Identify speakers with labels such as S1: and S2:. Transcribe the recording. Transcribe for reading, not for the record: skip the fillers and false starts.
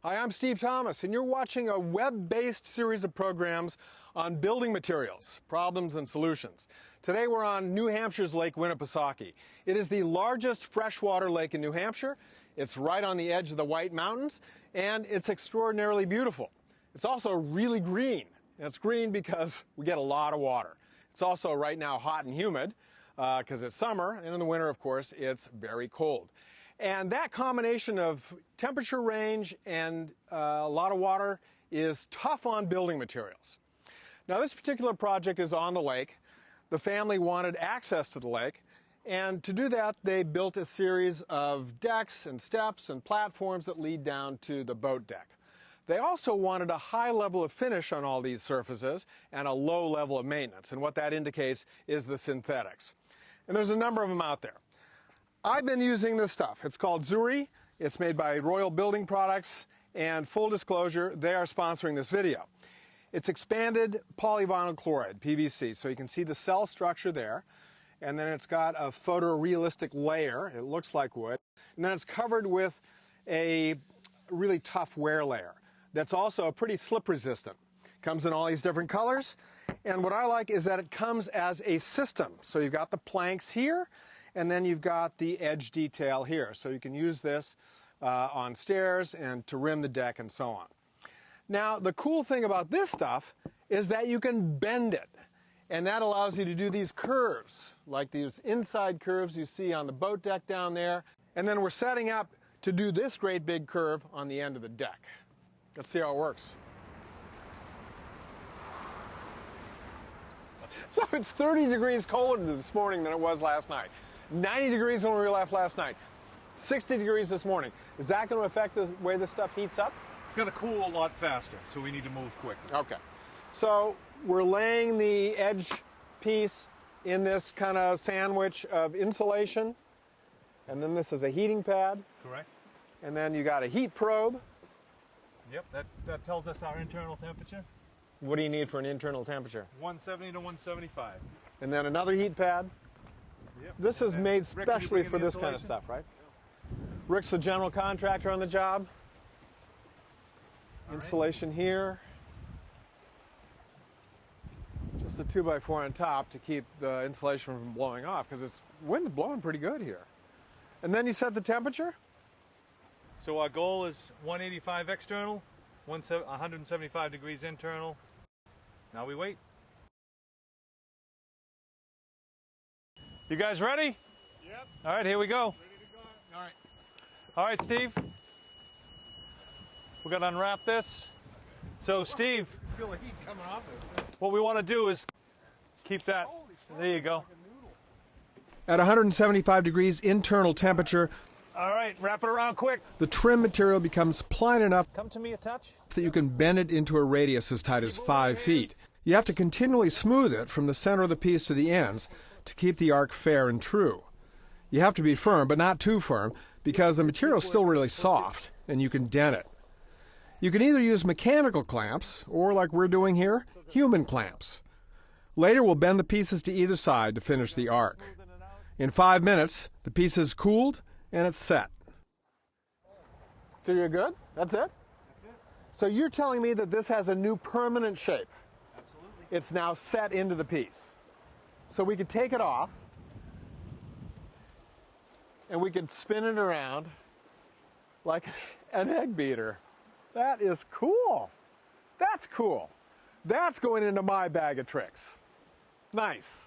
S1: Hi, I'm Steve Thomas, and you're watching a web-based series of programs on building materials, problems, and solutions. Today we're on New Hampshire's Lake Winnipesaukee. It is the largest freshwater lake in New Hampshire. It's right on the edge of the White Mountains, and it's extraordinarily beautiful. It's also really green. And it's green because we get a lot of water. It's also right now hot and humid because it's summer, and in the winter, of course, it's very cold. And that combination of temperature range and a lot of water is tough on building materials. Now, this particular project is on the lake. The family wanted access to the lake, and to do that, they built a series of decks and steps and platforms that lead down to the boat deck. They also wanted a high level of finish on all these surfaces and a low level of maintenance, and what that indicates is the synthetics. And there's a number of them out there. I've been using this stuff. It's called Zuri. It's made by Royal Building Products, and full disclosure, they are sponsoring this video. It's expanded polyvinyl chloride, PVC, so you can see the cell structure there, and then it's got a photorealistic layer. It looks like wood, and then it's covered with a really tough wear layer that's also pretty slip resistant. Comes in all these different colors, and what I like is that it comes as a system. So you've got the planks here, and then you've got the edge detail here. So you can use this on stairs and to rim the deck and so on. Now, the cool thing about this stuff is that you can bend it. And that allows you to do these curves, like these inside curves you see on the boat deck down there. And then we're setting up to do this great big curve on the end of the deck. Let's see how it works. So it's 30 degrees colder this morning than it was last night. 90 degrees when we left last night. 60 degrees this morning. Is that going to affect the way this stuff heats up?
S2: It's going to cool a lot faster, so we need to move quickly.
S1: Okay. So we're laying the edge piece in this kind of sandwich of insulation. And then this is a heating pad.
S2: Correct.
S1: And then you got a heat probe.
S2: Yep, that tells us our internal temperature.
S1: What do you need for an internal temperature?
S2: 170 to 175.
S1: And then another heat pad.
S2: Yep.
S1: This is made specially for this kind of
S2: insulation?
S1: stuff, right? Rick's the general contractor on the job.
S2: All
S1: Insulation
S2: right.
S1: here. Just a 2x4 on top to keep the insulation from blowing off because it's wind's blowing pretty good here. And then you set the temperature?
S2: So our goal is 185 external, 175 degrees internal. Now we wait. You guys ready?
S1: Yep.
S2: All right, here we go.
S1: Ready to go. All right.
S2: All right, Steve. We're going to unwrap this. So, Steve,
S1: I feel the heat coming off this.
S2: what we want to do is keep that. There you go.
S1: At 175 degrees internal temperature,
S2: All right, wrap it around quick.
S1: the trim material becomes pliant enough
S2: Come to me a touch.
S1: that you can bend it into a radius as tight as 5 feet. You have to continually smooth it from the center of the piece to the ends to keep the arc fair and true. You have to be firm, but not too firm, because the material is still really soft, and you can dent it. You can either use mechanical clamps, or like we're doing here, human clamps. Later we'll bend the pieces to either side to finish the arc. In 5 minutes, the piece is cooled and it's set. So you're good? That's it?
S2: That's it.
S1: So you're telling me that this has a new permanent shape.
S2: Absolutely.
S1: It's now set into the piece. So we could take it off and we could spin it around like an egg beater. That is cool. That's cool. That's going into my bag of tricks. Nice.